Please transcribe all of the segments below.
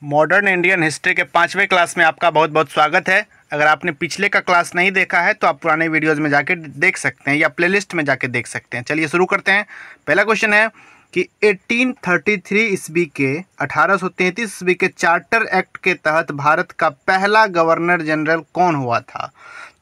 Modern Indian history के 5वें class में आपका बहुत बहुत स्वागत है। अगर आपने पिछले का क्लास नहीं देखा है तो आप पुराने वीडियोस में जाके देख सकते हैं या प्लेलिस्ट में जाके देख सकते हैं। चलिए शुरू करते हैं। पहला क्वेश्चन है कि 1833 ईस्वी के 1833 ईस्वी के चार्टर एक्ट के तहत भारत का पहला गवर्नर जनरल कौन हुआ था?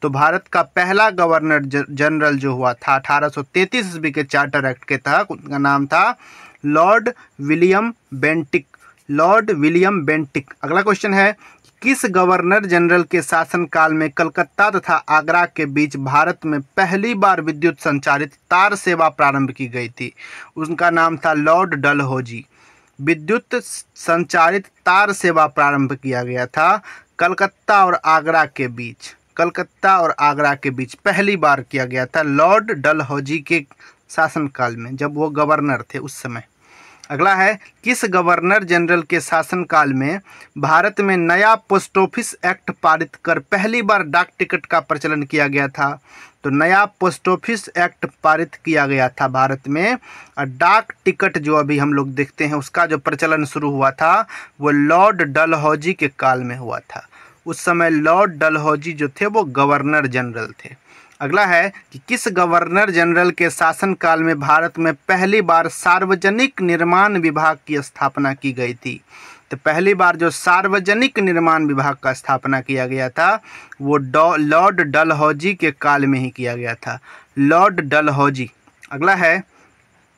तो भारत का पहला गवर्नर जनरल जो हुआ था 1833 ईस्वी के चार्टर एक्ट के तहत, उनका नाम था Lord William Bentinck. Lord William Bentinck. अगला क्वेश्चन है, किस गवर्नर जनरल के शासनकाल में कलकत्ता तथा आगरा के बीच भारत में पहली बार विद्युत संचालित तार सेवा प्रारंभ की गई थी? उनका नाम था लॉर्ड डलहौजी। विद्युत संचालित तार सेवा प्रारंभ किया गया था कलकत्ता और आगरा के बीच। कलकत्ता और आगरा के बीच पहली बार किया गया था लॉर्ड डलहौजी के शासनकाल में, जब वो गवर्नर थे उस समय। अगला है, किस गवर्नर जनरल के शासनकाल में भारत में नया पोस्ट ऑफिस एक्ट पारित कर पहली बार डाक टिकट का प्रचलन किया गया था? तो नया पोस्ट ऑफिस एक्ट पारित किया गया था भारत में, और डाक टिकट जो अभी हम लोग देखते हैं उसका जो प्रचलन शुरू हुआ था वो लॉर्ड डलहौजी के काल में हुआ था। उस समय लॉर्ड डलहौजी जो थे वो गवर्नर जनरल थे। अगला है कि किस गवर्नर जनरल के शासनकाल में भारत में पहली बार सार्वजनिक निर्माण विभाग की स्थापना की गई थी? तो पहली बार जो सार्वजनिक निर्माण विभाग का स्थापना किया गया था वो लॉर्ड डलहौजी के काल में ही किया गया था, लॉर्ड डलहौजी। अगला है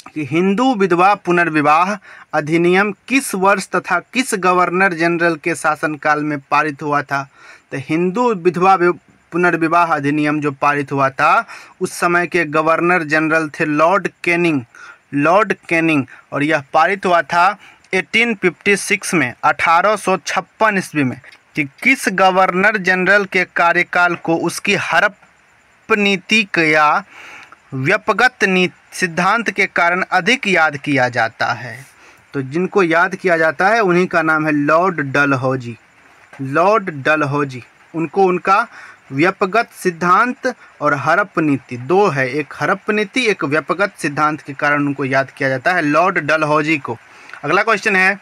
कि हिंदू विधवा पुनर्विवाह अधिनियम किस वर्ष तथा किस गवर्नर जनरल के शासनकाल में पारित हुआ था? तो हिंदू विधवा पुनर्विवाह अधिनियम जो पारित हुआ था उस समय के गवर्नर जनरल थे लॉर्ड कैनिंग। लॉर्ड कैनिंग, और यह पारित हुआ था 1856 में, 1856 ईस्वी में। कि किस गवर्नर जनरल के कार्यकाल को उसकी हड़प नीति या व्यपगत सिद्धांत के कारण अधिक याद किया जाता है? तो जिनको याद किया जाता है उन्हीं का नाम है लॉर्ड डलहौजी। लॉर्ड डलहौजी, उनको उनका व्यपगत सिद्धांत और हड़प नीति दो है, एक हड़प नीति एक व्यपगत सिद्धांत के कारण उनको याद किया जाता है, लॉर्ड डलहौजी को। अगला क्वेश्चन है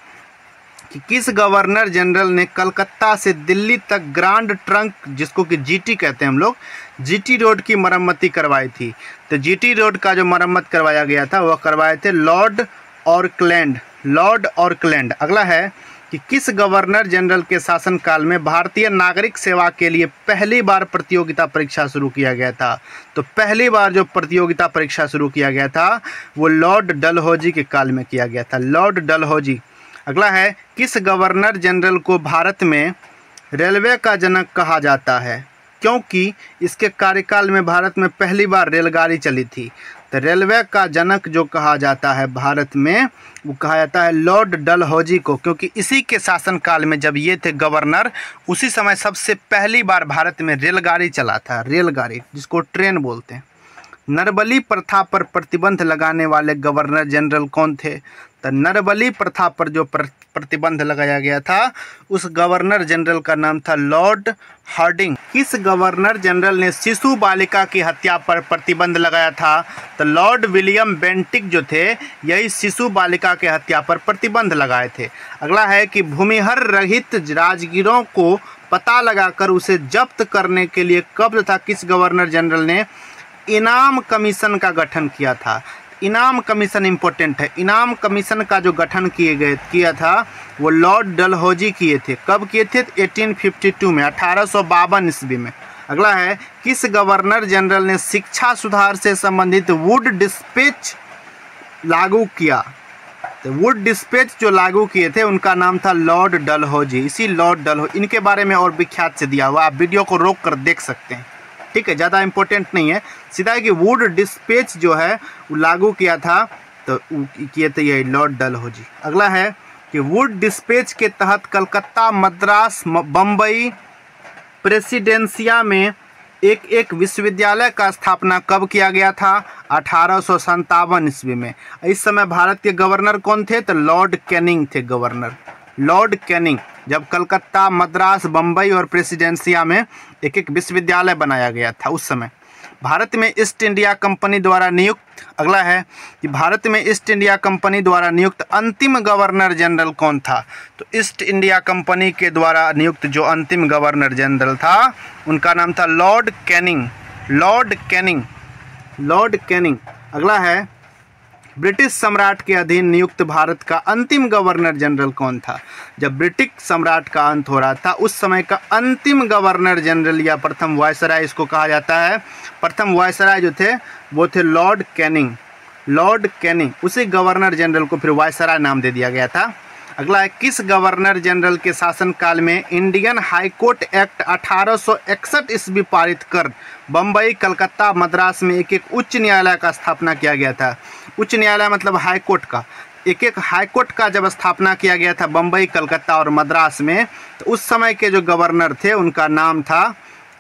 कि किस गवर्नर जनरल ने कलकत्ता से दिल्ली तक ग्रांड ट्रंक, जिसको कि जीटी कहते हैं हम लोग, जीटी रोड की मरम्मती करवाई थी? तो जीटी रोड का जो मरम्मत करवाया गया था वह करवाए थे लॉर्ड ऑकलैंड। Lord Auckland. अगला है कि किस गवर्नर जनरल के शासनकाल में भारतीय नागरिक सेवा के लिए पहली बार प्रतियोगिता परीक्षा शुरू किया गया था? तो पहली बार जो प्रतियोगिता परीक्षा शुरू किया गया था वो लॉर्ड डलहौजी के काल में किया गया था, लॉर्ड डलहौजी। अगला है, किस गवर्नर जनरल को भारत में रेलवे का जनक कहा जाता है? क्योंकि इसके कार्यकाल में भारत में पहली बार रेलगाड़ी चली थी। तो रेलवे का जनक जो कहा जाता है भारत में वो कहा जाता है लॉर्ड डलहौजी को, क्योंकि इसी के शासनकाल में जब ये थे गवर्नर उसी समय सबसे पहली बार भारत में रेलगाड़ी चला था, रेलगाड़ी जिसको ट्रेन बोलते हैं। नरबली प्रथा पर प्रतिबंध लगाने वाले गवर्नर जनरल कौन थे? तो नरबली प्रथा पर जो प्रतिबंध लगाया गया था उस गवर्नर जनरल का नाम था लॉर्ड हार्डिंग। किस गवर्नर जनरल ने शिशु बालिका की हत्या पर प्रतिबंध लगाया था? तो लॉर्ड विलियम बेंटिक जो थे यही शिशु बालिका के हत्या पर प्रतिबंध लगाए थे। अगला है कि भूमिहर रहित राजगीरों को पता लगाकर उसे जब्त करने के लिए कब तथा किस गवर्नर जनरल ने इनाम कमीशन का गठन किया था? इनाम कमीशन इम्पोर्टेंट है। इनाम कमीशन का जो गठन किया था वो लॉर्ड डलहौजी किए थे। कब किए थे? 1852 में, 1852 ईस्वी में। अगला है, किस गवर्नर जनरल ने शिक्षा सुधार से संबंधित वुड डिस्पैच लागू किया? तो वुड डिस्पैच जो लागू किए थे उनका नाम था लॉर्ड डलहौजी। इसी लॉर्ड डलहौजी, इनके बारे में और विख्यात से दिया हुआ, आप वीडियो को रोक कर देख सकते हैं, ठीक है, ज़्यादा इंपॉर्टेंट नहीं है। सीधा है कि वुड डिस्पैच जो है वो लागू किया था, तो किए थे ये लॉर्ड डलहौजी। अगला है कि वुड डिस्पैच के तहत कलकत्ता, मद्रास, बम्बई, प्रेसिडेंसिया में एक एक विश्वविद्यालय का स्थापना कब किया गया था? 1857 ईस्वी में। इस समय भारत के गवर्नर कौन थे? तो लॉर्ड कैनिंग थे गवर्नर, लॉर्ड कैनिंग। जब कलकत्ता, मद्रास, बम्बई और प्रेसिडेंसिया में एक एक विश्वविद्यालय बनाया गया था उस समय। भारत में ईस्ट इंडिया कंपनी द्वारा नियुक्त, अगला है कि भारत में ईस्ट इंडिया कंपनी द्वारा नियुक्त अंतिम गवर्नर जनरल कौन था। तो ईस्ट इंडिया कंपनी के द्वारा नियुक्त जो अंतिम गवर्नर जनरल था उनका नाम था Lord Canning, Lord Canning, Lord Canning. अगला है ब्रिटिश सम्राट के अधीन नियुक्त भारत का अंतिम गवर्नर जनरल कौन था। जब ब्रिटिश सम्राट का अंत हो रहा था उस समय का अंतिम गवर्नर जनरल या प्रथम वायसराय इसको कहा जाता है। प्रथम वायसराय जो थे वो थे लॉर्ड कैनिंग, लॉर्ड कैनिंग। उसी गवर्नर जनरल को फिर वायसराय नाम दे दिया गया था। अगला है किस गवर्नर जनरल के शासनकाल में इंडियन हाई कोर्ट एक्ट 1861 ईस्वी पारित कर बम्बई, कलकत्ता, मद्रास में एक एक उच्च न्यायालय का स्थापना किया गया था। उच्च न्यायालय मतलब हाई कोर्ट का, एक एक हाई कोर्ट का जब स्थापना किया गया था बम्बई, कलकत्ता और मद्रास में, तो उस समय के जो गवर्नर थे उनका नाम था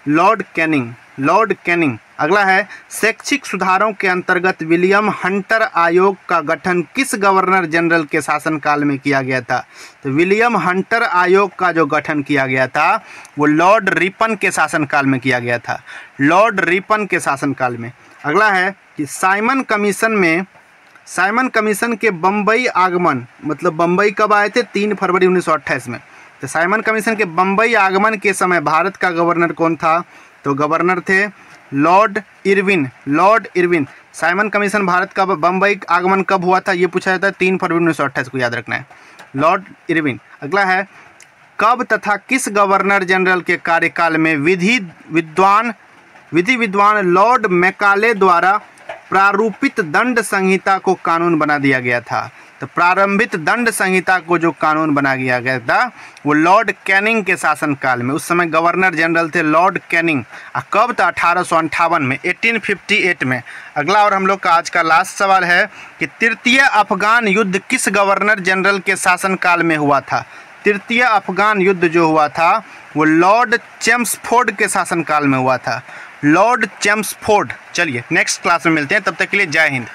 लॉर्ड कैनिंग, लॉर्ड कैनिंग। अगला है शैक्षिक सुधारों के अंतर्गत विलियम हंटर आयोग का गठन किस गवर्नर जनरल के शासनकाल में किया गया था। तो विलियम हंटर आयोग का जो गठन किया गया था वो लॉर्ड रिपन के शासनकाल में किया गया था, लॉर्ड रिपन के शासनकाल में। अगला है कि साइमन कमीशन में, साइमन कमीशन के बम्बई आगमन, मतलब बम्बई कब आए थे, 3 फरवरी 1928 में। तो साइमन कमीशन के बम्बई आगमन के समय भारत का गवर्नर कौन था। तो गवर्नर थे Lord Irwin, Lord Irwin. Simon commission Bharat का बम्बई आगमन कब हुआ था ये पूछा जाता है, 3 फरवरी 1928 को याद रखना है, लॉर्ड इरविन। अगला है कब तथा किस गवर्नर जनरल के कार्यकाल में विधि विद्वान लॉर्ड मैकाले द्वारा प्रारूपित दंड संहिता को कानून बना दिया गया था। तो प्रारंभिक दंड संहिता को जो कानून बना दिया गया था वो लॉर्ड कैनिंग के शासनकाल में, उस समय गवर्नर जनरल थे लॉर्ड कैनिंग। कब था, 1858 में, 1858 में। अगला और हम लोग का आज का लास्ट सवाल है कि तृतीय अफगान युद्ध किस गवर्नर जनरल के शासनकाल में हुआ था। तृतीय अफगान युद्ध जो हुआ था वो लॉर्ड चेम्सफोर्ड के शासनकाल में हुआ था, लॉर्ड चेम्सफोर्ड। चलिए नेक्स्ट क्लास में मिलते हैं, तब तक के लिए जय हिंद।